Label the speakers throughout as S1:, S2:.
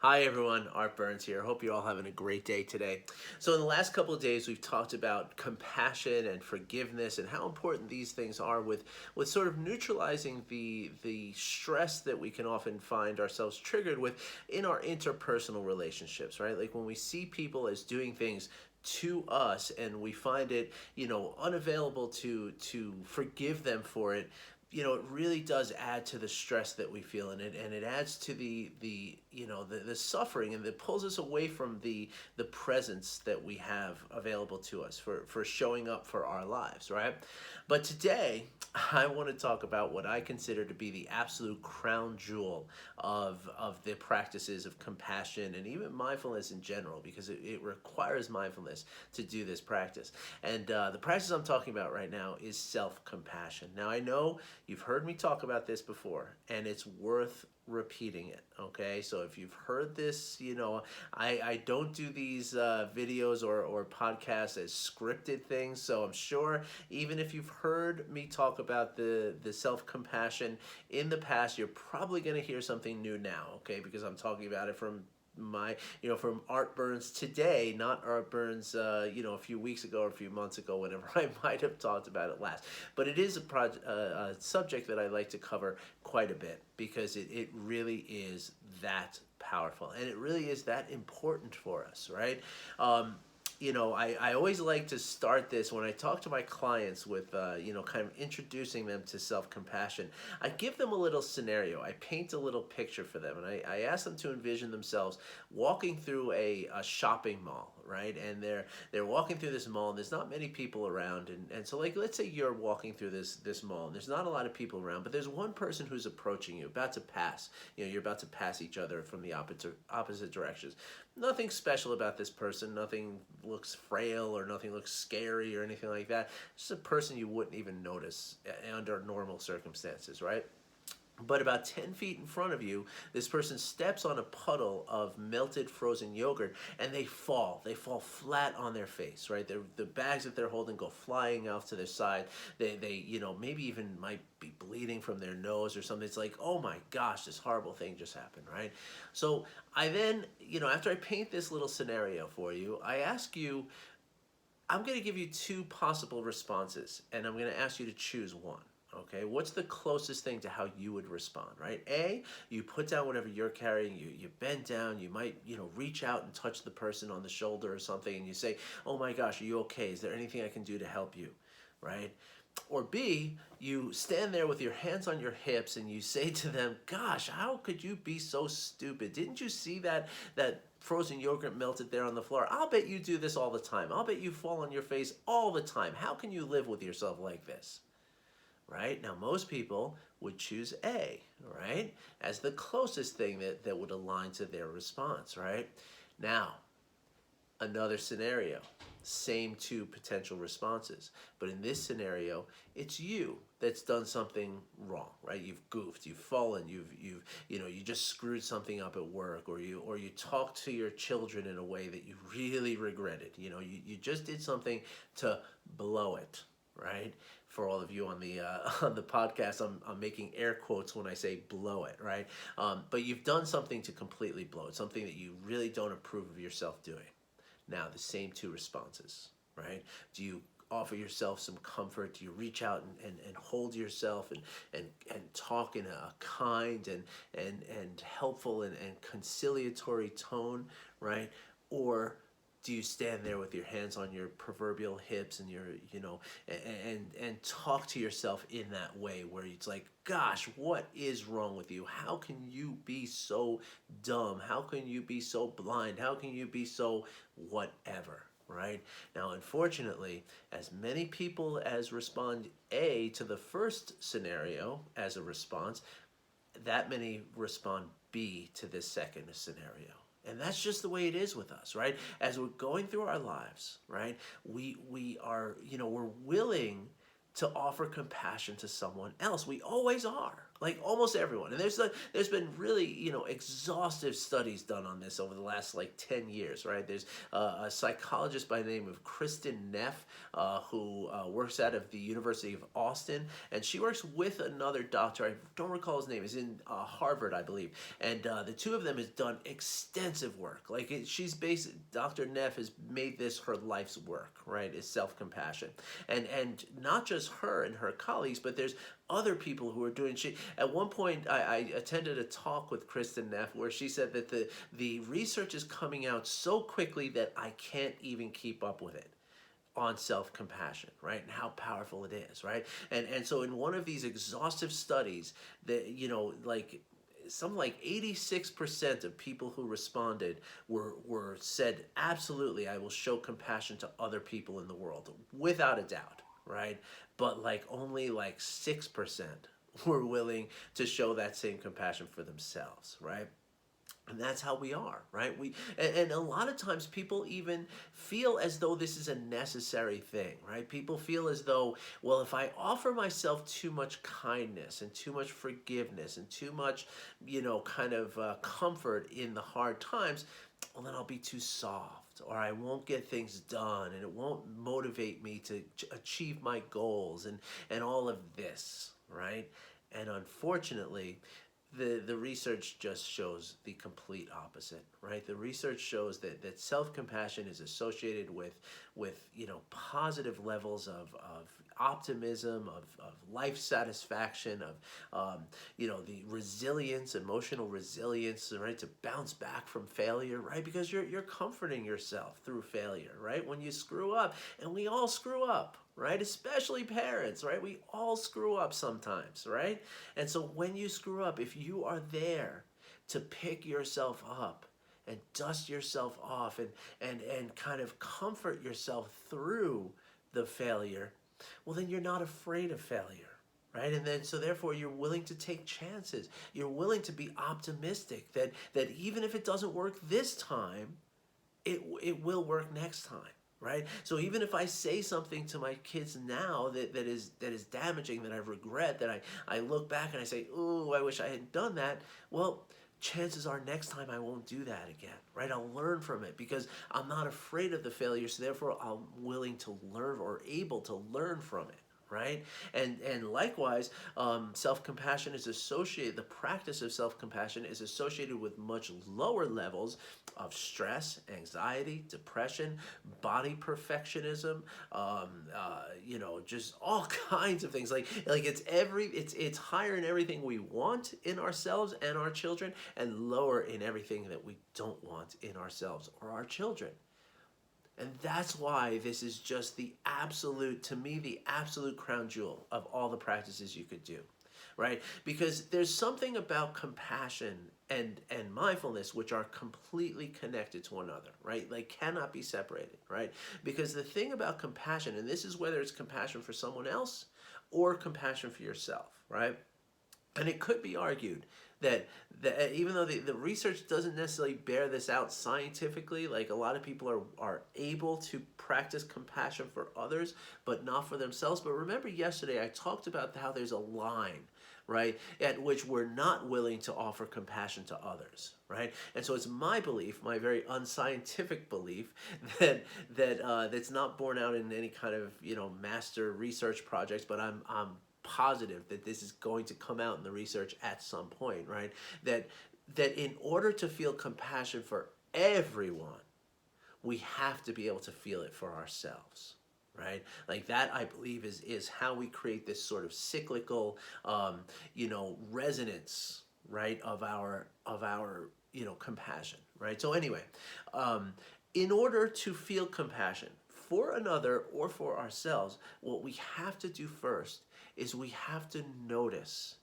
S1: Hi everyone, Art Burns here. Hope you're all having a great day today. So in the last couple of days we've talked about compassion and forgiveness and how important these things are with sort of neutralizing the stress that we can often find ourselves triggered with in our interpersonal relationships, right? Like when we see people as doing things to us and we find it, unavailable to forgive them for it. It really does add to the stress that we feel in it, and it adds to the suffering, and it pulls us away from the presence that we have available to us for showing up for our lives, right? But today I want to talk about what I consider to be the absolute crown jewel of the practices of compassion and even mindfulness in general, because it requires mindfulness to do this practice. And the practice I'm talking about right now is self-compassion. Now I know you've heard me talk about this before, and it's worth repeating it. Okay, so if you've heard this, I don't do these videos or podcasts as scripted things, so I'm sure even if you've heard me talk about the self-compassion in the past, you're probably going to hear something new now. Okay, because I'm talking about it from Art Burns today, not Art Burns, a few weeks ago or a few months ago, whenever I might have talked about it last. But it is a subject that I like to cover quite a bit because it really is that powerful and it really is that important for us, right? I always like to start this when I talk to my clients with, kind of introducing them to self-compassion. I give them a little scenario. I paint a little picture for them, and I ask them to envision themselves walking through a shopping mall, right? And they're walking through this mall, and there's not many people around. And so, like, let's say you're walking through this mall, and there's not a lot of people around, but there's one person who's approaching you, about to pass. You're about to pass each other from the opposite directions. Nothing special about this person. Nothing looks frail or nothing looks scary or anything like that. Just a person you wouldn't even notice under normal circumstances, right? But about 10 feet in front of you, this person steps on a puddle of melted frozen yogurt and they fall. They fall flat on their face, right? The bags that they're holding go flying off to their side. They maybe even might be bleeding from their nose or something. It's like, oh my gosh, this horrible thing just happened, right? So I then, after I paint this little scenario for you, I ask you, I'm going to give you two possible responses, and I'm going to ask you to choose one. Okay, what's the closest thing to how you would respond, right? A, you put down whatever you're carrying, you bend down, you might, reach out and touch the person on the shoulder or something, and you say, oh my gosh, are you okay? Is there anything I can do to help you, right? Or B, you stand there with your hands on your hips and you say to them, gosh, how could you be so stupid? Didn't you see that frozen yogurt melted there on the floor? I'll bet you do this all the time. I'll bet you fall on your face all the time. How can you live with yourself like this? Right? Now, most people would choose A, right? As the closest thing that would align to their response, right? Now, another scenario, same two potential responses, but in this scenario it's you that's done something wrong, right? You've goofed, you've fallen, you just screwed something up at work, or you talked to your children in a way that you really regretted. You just did something to blow it, right? For all of you on the on the podcast, I'm making air quotes when I say blow it, right? But you've done something to completely blow it, something that you really don't approve of yourself doing. Now, the same two responses, right? Do you offer yourself some comfort? Do you reach out and hold yourself and talk in a kind and helpful and conciliatory tone, right? Or do you stand there with your hands on your proverbial hips and and talk to yourself in that way where it's like, gosh, what is wrong with you? How can you be so dumb? How can you be so blind? How can you be so whatever? Right? Now, unfortunately, as many people as respond A to the first scenario as a response, that many respond B to this second scenario. And that's just the way it is with us, right? As we're going through our lives, right? We are, we're willing to offer compassion to someone else. We always are. Like almost everyone. And there's been really, exhaustive studies done on this over the last like 10 years, right? There's a psychologist by the name of Kristen Neff, who works out of the University of Austin, and she works with another doctor. I don't recall his name. He's in Harvard, I believe. And the two of them has done extensive work. Like Dr. Neff has made this her life's work, right? Is self-compassion. And not just her and her colleagues, but there's other people who are doing. At one point, I attended a talk with Kristen Neff where she said that the research is coming out so quickly that I can't even keep up with it on self-compassion, right? And how powerful it is, right? And so in one of these exhaustive studies, that like something like 86% of people who responded were said, absolutely, I will show compassion to other people in the world, without a doubt, right? But like only like 6% were willing to show that same compassion for themselves, right? And that's how we are, right? And a lot of times people even feel as though this is a necessary thing, right? People feel as though, well, if I offer myself too much kindness and too much forgiveness and too much, kind of comfort in the hard times, well, then I'll be too soft, or I won't get things done, and it won't motivate me to achieve my goals and all of this, right? And unfortunately, the research just shows the complete opposite, right? The research shows that self-compassion is associated with positive levels of optimism, of life satisfaction, of the resilience, emotional resilience, right? To bounce back from failure, right? Because you're comforting yourself through failure, right? When you screw up, and we all screw up, right? Especially parents, right? We all screw up sometimes, right? And so when you screw up, if you are there to pick yourself up and dust yourself off and kind of comfort yourself through the failure, well, then you're not afraid of failure, right? And then so therefore you're willing to take chances. You're willing to be optimistic that even if it doesn't work this time, it will work next time, right? So even if I say something to my kids now that is damaging, that I regret, that I look back and I say, ooh, I wish I hadn't done that, well, chances are next time I won't do that again, right? I'll learn from it because I'm not afraid of the failure, so therefore I'm willing to learn, or able to learn from it, right? And likewise, self-compassion is associated, the practice of self-compassion is associated with much lower levels of stress, anxiety, depression, body perfectionism, just all kinds of things. Like it's higher in everything we want in ourselves and our children, and lower in everything that we don't want in ourselves or our children. And that's why this is just to me, the absolute crown jewel of all the practices you could do, right? Because there's something about compassion and mindfulness which are completely connected to one another, right? They cannot be separated, right? Because the thing about compassion, and this is whether it's compassion for someone else or compassion for yourself, right? And it could be argued that even though the research doesn't necessarily bear this out scientifically, like a lot of people are able to practice compassion for others, but not for themselves. But remember yesterday I talked about how there's a line, right, at which we're not willing to offer compassion to others, right? And so it's my belief, my very unscientific belief, that's not borne out in any kind of master research projects, but I'm positive that this is going to come out in the research at some point, right? That in order to feel compassion for everyone, we have to be able to feel it for ourselves, right? Like that, I believe, is how we create this sort of cyclical, resonance, right, of our compassion, right? So anyway, in order to feel compassion for another or for ourselves, what we have to do first is we have to notice,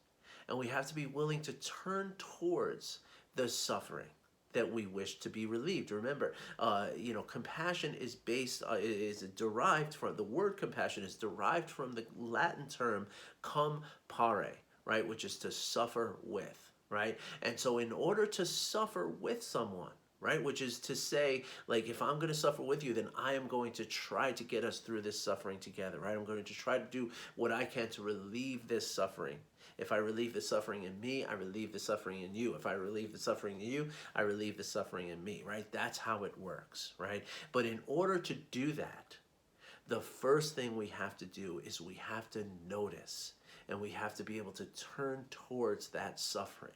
S1: and we have to be willing to turn towards the suffering that we wish to be relieved. Remember, compassion is derived from, the word compassion is derived from the Latin term compare, right, which is to suffer with, right? And so in order to suffer with someone, right, which is to say, like, if I'm going to suffer with you, then I am going to try to get us through this suffering together, right? I'm going to try to do what I can to relieve this suffering. If I relieve the suffering in me, I relieve the suffering in you. If I relieve the suffering in you, I relieve the suffering in me, right? That's how it works, right? But in order to do that, the first thing we have to do is we have to notice, and we have to be able to turn towards that suffering.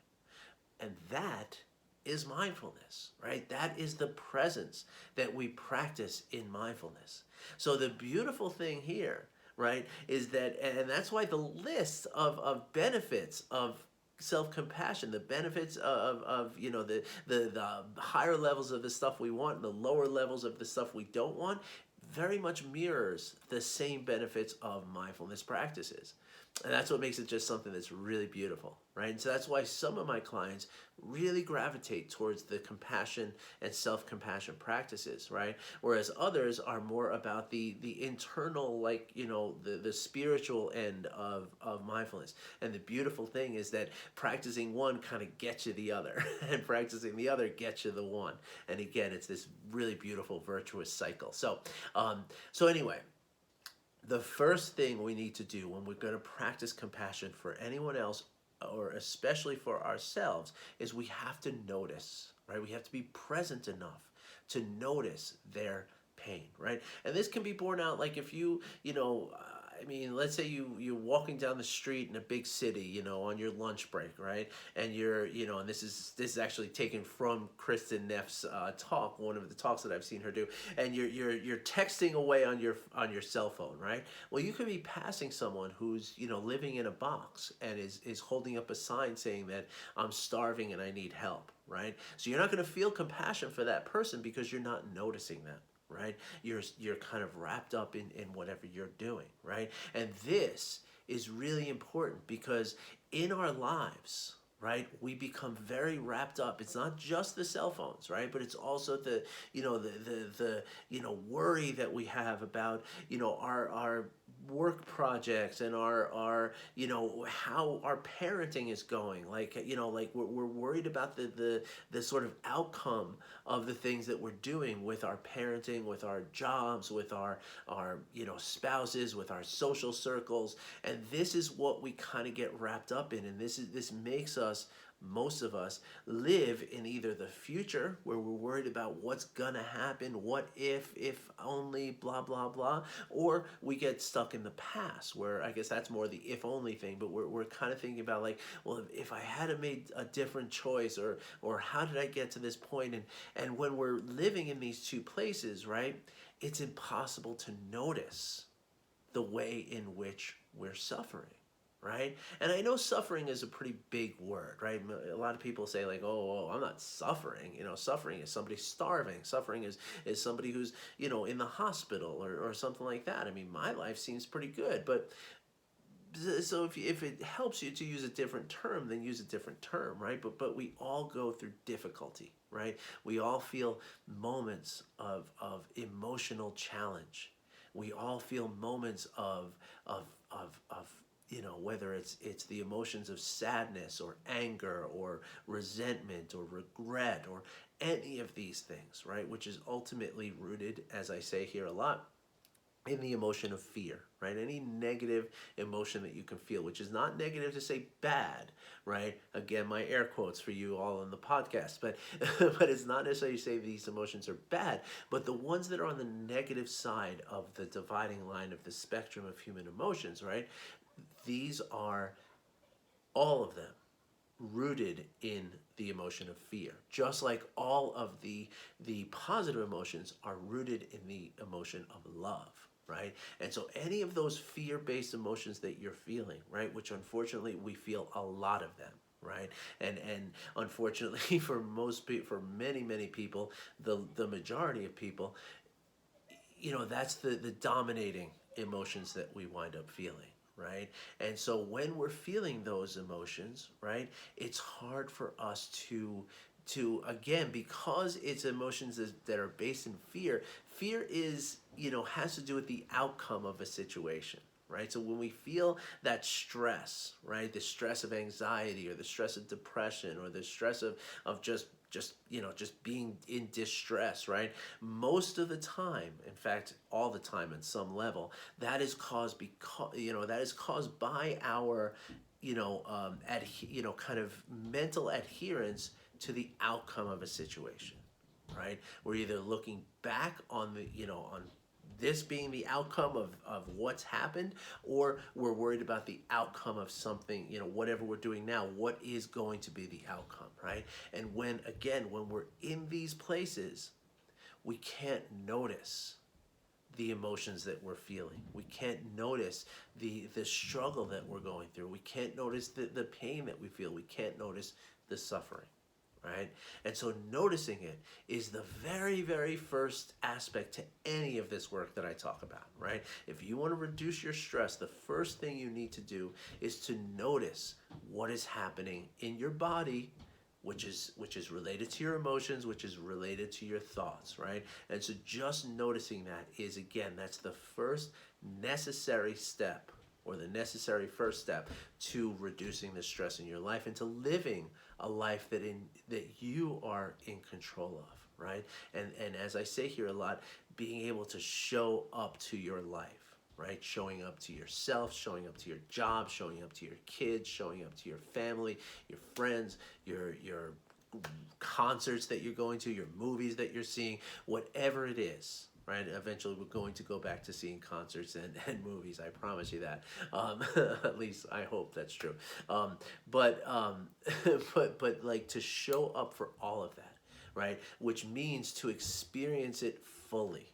S1: And that is mindfulness, right? That is the presence that we practice in mindfulness. So the beautiful thing here, right, is that, and that's why the list of benefits of self-compassion, the benefits of the higher levels of the stuff we want and the lower levels of the stuff we don't want, very much mirrors the same benefits of mindfulness practices. And that's what makes it just something that's really beautiful, right? And so that's why some of my clients really gravitate towards the compassion and self-compassion practices, right? Whereas others are more about the internal, like, the spiritual end of mindfulness. And the beautiful thing is that practicing one kind of gets you the other, and practicing the other gets you the one. And again, it's this really beautiful, virtuous cycle. So anyway, the first thing we need to do when we're going to practice compassion for anyone else, or especially for ourselves, is we have to notice, right? We have to be present enough to notice their pain, right? And this can be borne out, like if let's say you're walking down the street in a big city, on your lunch break, right? And and this is actually taken from Kristin Neff's talk, one of the talks that I've seen her do. And you're texting away on your cell phone, right? Well, you could be passing someone who's living in a box and is holding up a sign saying that I'm starving and I need help, right? So you're not going to feel compassion for that person because you're not noticing that. Right? You're kind of wrapped up in whatever you're doing, right? And this is really important because in our lives, right, we become very wrapped up. It's not just the cell phones, right? But it's also the worry that we have about our work projects and our how our parenting is going. Like we're worried about the sort of outcome of the things that we're doing with our parenting, with our jobs, with our spouses, with our social circles. And this is what we kind of get wrapped up in. And this makes us, most of us, live in either the future, where we're worried about what's gonna happen, what if only, blah blah blah, or we get stuck in the past, where I guess that's more the if only thing. But we're kind of thinking about, like, well, if I had made a different choice, or how did I get to this point? And when we're living in these two places, right, it's impossible to notice the way in which we're suffering. Right? And I know suffering is a pretty big word, right? A lot of people say, like, oh, I'm not suffering. Suffering is somebody starving. Suffering is somebody who's, in the hospital or something like that. I mean, my life seems pretty good. But so if it helps you to use a different term, then use a different term, right? But we all go through difficulty, right? We all feel moments of emotional challenge. We all feel moments of whether it's the emotions of sadness or anger or resentment or regret or any of these things, right? Which is ultimately rooted, as I say here a lot, in the emotion of fear, right? Any negative emotion that you can feel, which is not negative to say bad, right? Again, my air quotes for you all on the podcast, but it's not necessarily to say these emotions are bad, but the ones that are on the negative side of the dividing line of the spectrum of human emotions, right? These are, all of them, rooted in the emotion of fear, just like all of the positive emotions are rooted in the emotion of love, right? And so any of those fear-based emotions that you're feeling, right, which unfortunately we feel a lot of them, right? And unfortunately for many people, the majority of people, that's the dominating emotions that we wind up feeling. Right? And so when we're feeling those emotions, right, it's hard for us to again, because it's emotions that are based in fear. Fear is, has to do with the outcome of a situation. Right? So when we feel that stress, right, the stress of anxiety or the stress of depression or the stress of just being in distress, right? Most of the time, in fact, all the time at some level, that is caused by our kind of mental adherence to the outcome of a situation, right? We're either looking back on on this being the outcome of what's happened, or we're worried about the outcome of something, whatever we're doing now, what is going to be the outcome, right? And when we're in these places, we can't notice the emotions that we're feeling. We can't notice the struggle that we're going through. We can't notice the pain that we feel. We can't notice the suffering, right? And so noticing it is the very, very first aspect to any of this work that I talk about, right? If you want to reduce your stress, the first thing you need to do is to notice what is happening in your body, which is related to your emotions, which is related to your thoughts, right? And so just noticing that is, again, that's the first necessary step, or the necessary first step to reducing the stress in your life and to living a life that you are in control of, right? And as I say here a lot, being able to show up to your life, right? Showing up to yourself, showing up to your job, showing up to your kids, showing up to your family, your friends, your concerts that you're going to, your movies that you're seeing, whatever it is, right? Eventually we're going to go back to seeing concerts and movies, I promise you that. At least I hope that's true. But like, to show up for all of that, right? Which means to experience it fully,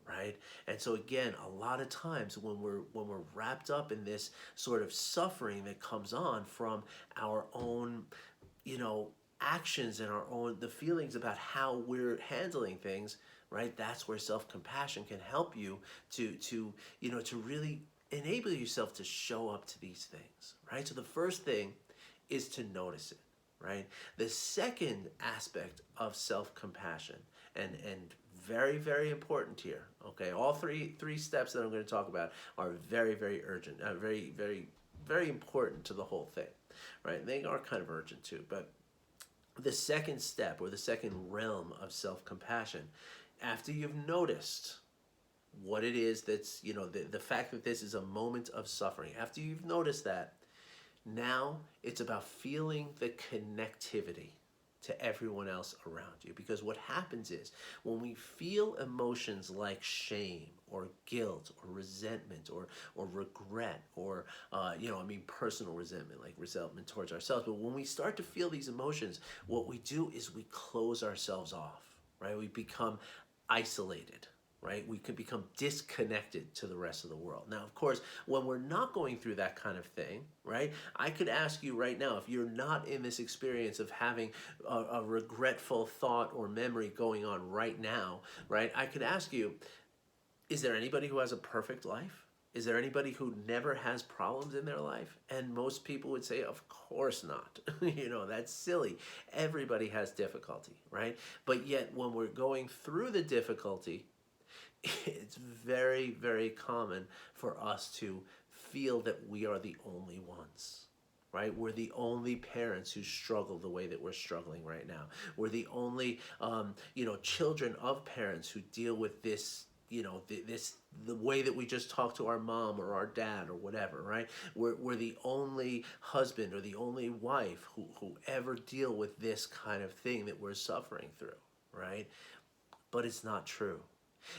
S1: right? And so again, a lot of times when we're wrapped up in this sort of suffering that comes on from our own, actions and the feelings about how we're handling things, right? That's where self-compassion can help you to really enable yourself to show up to these things, right? So the first thing is to notice it, right? The second aspect of self-compassion, and very, very important here, okay? All three steps that I'm going to talk about are very, very urgent, very, very, very important to the whole thing, right? They are kind of urgent too, but the second step, or the second realm of self-compassion, after you've noticed what it is that's, the fact that this is a moment of suffering, after you've noticed that, now it's about feeling the connectivity to everyone else around you. Because what happens is, when we feel emotions like shame or guilt or resentment or regret or personal resentment, like resentment towards ourselves, but when we start to feel these emotions, what we do is we close ourselves off, right? We become isolated, right? We could become disconnected to the rest of the world. Now, of course, when we're not going through that kind of thing, right? I could ask you right now, if you're not in this experience of having a regretful thought or memory going on right now, right? I could ask you, is there anybody who has a perfect life? Is there anybody who never has problems in their life? And most people would say, of course not. That's silly. Everybody has difficulty, right? But yet, when we're going through the difficulty, it's very, very common for us to feel that we are the only ones, right? We're the only parents who struggle the way that we're struggling right now. We're the only, children of parents who deal with this, the way that we just talk to our mom or our dad or whatever, right? We're the only husband or the only wife who ever deal with this kind of thing that we're suffering through, right? But it's not true.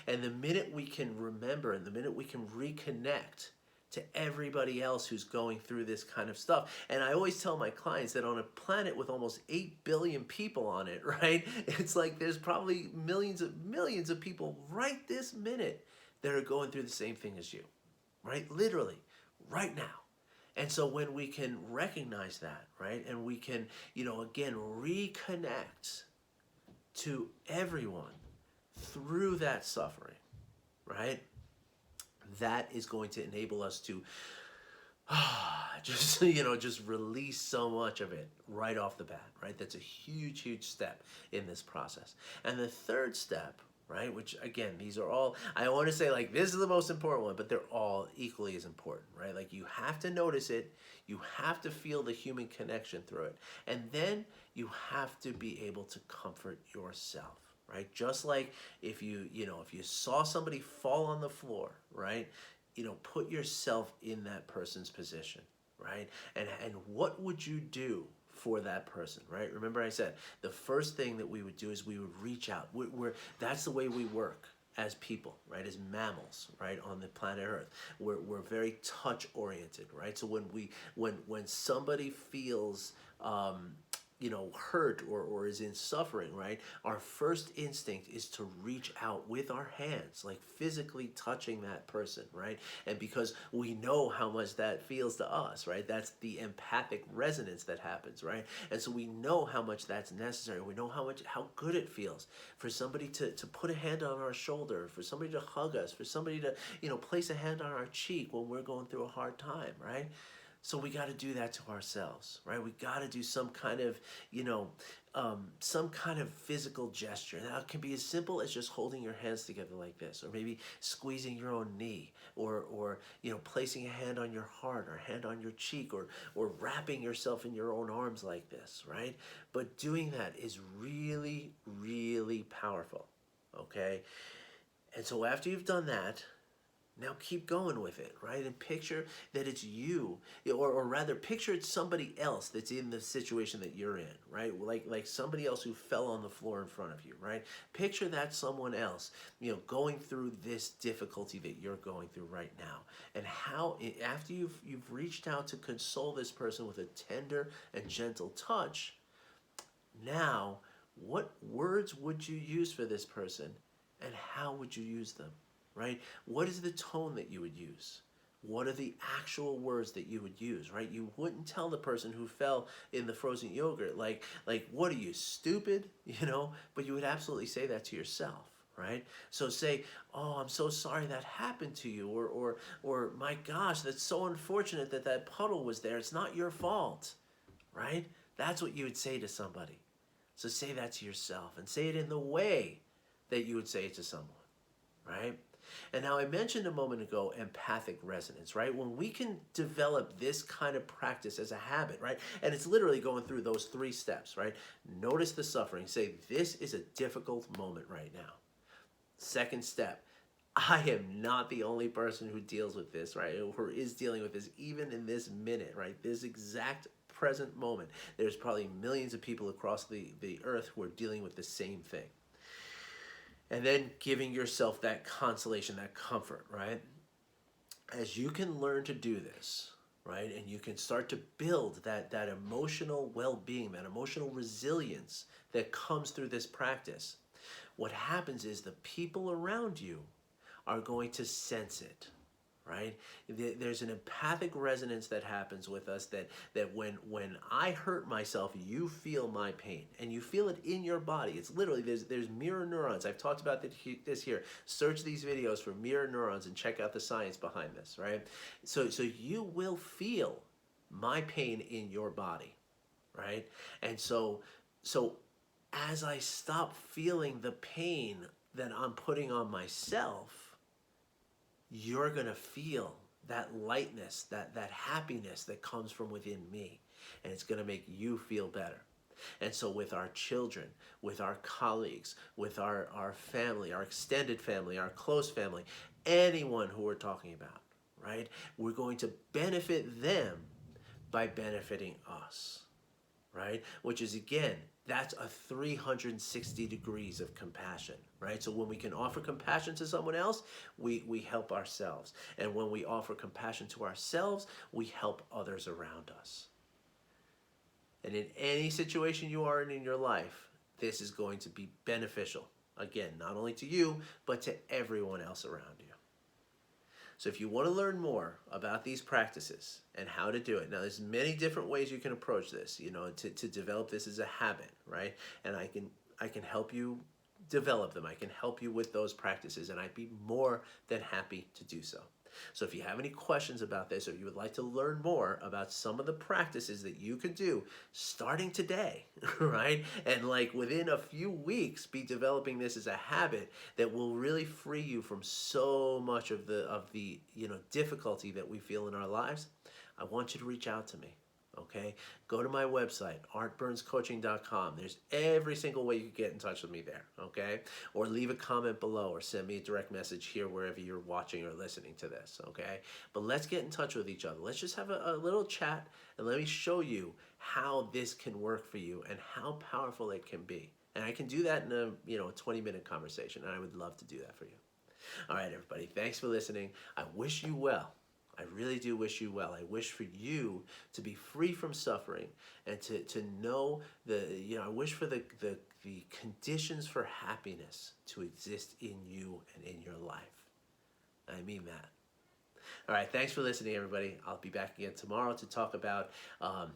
S1: And the minute we can remember, and the minute we can reconnect to everybody else who's going through this kind of stuff. And I always tell my clients that on a planet with almost 8 billion people on it, right? It's like there's probably millions of people right this minute that are going through the same thing as you, right? Literally, right now. And so when we can recognize that, right? And we can, again, reconnect to everyone through that suffering, right? That is going to enable us to just release so much of it right off the bat, right? That's a huge step in this process. And the third step, right, which again, these are all, I want to say, like, this is the most important one, but they're all equally as important, right? Like, you have to notice it, you have to feel the human connection through it, and then you have to be able to comfort yourself. Right? Just like if you saw somebody fall on the floor, right? Put yourself in that person's position, right? And what would you do for that person, right? Remember I said the first thing that we would do is we would reach out. That's the way we work as people, right? As mammals, right? On the planet Earth, we're very touch oriented, right? So when somebody feels hurt or is in suffering, right? Our first instinct is to reach out with our hands, like physically touching that person, right? And because we know how much that feels to us, right? That's the empathic resonance that happens, right? And so we know how much that's necessary. We know how good it feels for somebody to put a hand on our shoulder, for somebody to hug us, for somebody to, place a hand on our cheek when we're going through a hard time, right? So we got to do that to ourselves, right? We got to do some kind of, physical gesture. Now it can be as simple as just holding your hands together like this, or maybe squeezing your own knee, or placing a hand on your heart, or a hand on your cheek, or wrapping yourself in your own arms like this, right? But doing that is really, really powerful, okay? And so after you've done that, now keep going with it, right? And picture that it's you, or rather picture it's somebody else that's in the situation that you're in, right? Like somebody else who fell on the floor in front of you, right? Picture that someone else, going through this difficulty that you're going through right now. And how, after you've reached out to console this person with a tender and gentle touch, now what words would you use for this person, and how would you use them? Right? What is the tone that you would use? What are the actual words that you would use, right? You wouldn't tell the person who fell in the frozen yogurt, like, what are you, stupid? But you would absolutely say that to yourself, right? So say, oh, I'm so sorry that happened to you, or my gosh, that's so unfortunate that puddle was there. It's not your fault, right? That's what you would say to somebody. So say that to yourself, and say it in the way that you would say it to someone, right? And now I mentioned a moment ago empathic resonance, right? When we can develop this kind of practice as a habit, right? And it's literally going through those 3 steps, right? Notice the suffering. Say, this is a difficult moment right now. Second step, I am not the only person who deals with this, right? Or is dealing with this even in this minute, right? This exact present moment. There's probably millions of people across the earth who are dealing with the same thing. And then giving yourself that consolation, that comfort, right? As you can learn to do this, right? And you can start to build that emotional well-being, that emotional resilience that comes through this practice. What happens is the people around you are going to sense it, right? There's an empathic resonance that happens with us that when I hurt myself, you feel my pain, and you feel it in your body. It's literally, there's mirror neurons. I've talked about this here. Search these videos for mirror neurons and check out the science behind this, right? So you will feel my pain in your body, right? And so as I stop feeling the pain that I'm putting on myself, you're going to feel that lightness, that happiness that comes from within me. And it's going to make you feel better. And so with our children, with our colleagues, with our family, our extended family, our close family, anyone who we're talking about, right? We're going to benefit them by benefiting us, right? Which is, again, that's a 360 degrees of compassion, right? So when we can offer compassion to someone else, we help ourselves. And when we offer compassion to ourselves, we help others around us. And in any situation you are in your life, this is going to be beneficial. Again, not only to you, but to everyone else around you. So if you want to learn more about these practices and how to do it, now there's many different ways you can approach this, to develop this as a habit, right? And I can help you develop them. I can help you with those practices, and I'd be more than happy to do so. So if you have any questions about this, or you would like to learn more about some of the practices that you could do starting today, right? And like within a few weeks, be developing this as a habit that will really free you from so much of the difficulty that we feel in our lives, I want you to reach out to me. okay? Go to my website, artburnscoaching.com. There's every single way you can get in touch with me there, okay? Or leave a comment below or send me a direct message here wherever you're watching or listening to this, okay? But let's get in touch with each other. Let's just have a little chat, and let me show you how this can work for you and how powerful it can be. And I can do that in a 20-minute conversation, and I would love to do that for you. All right, everybody, thanks for listening. I wish you well. I really do wish you well. I wish for you to be free from suffering and to know I wish for the conditions for happiness to exist in you and in your life. I mean that. All right, thanks for listening, everybody. I'll be back again tomorrow to talk about, I've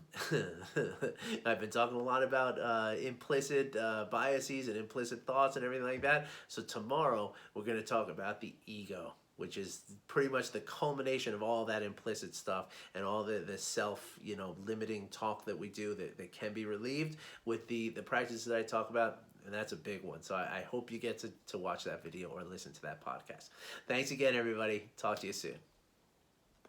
S1: been talking a lot about implicit biases and implicit thoughts and everything like that. So tomorrow, we're going to talk about the ego, which is pretty much the culmination of all that implicit stuff and all the self, limiting talk that we do that can be relieved with the practices that I talk about. And that's a big one. So I hope you get to watch that video or listen to that podcast. Thanks again, everybody. Talk to you soon.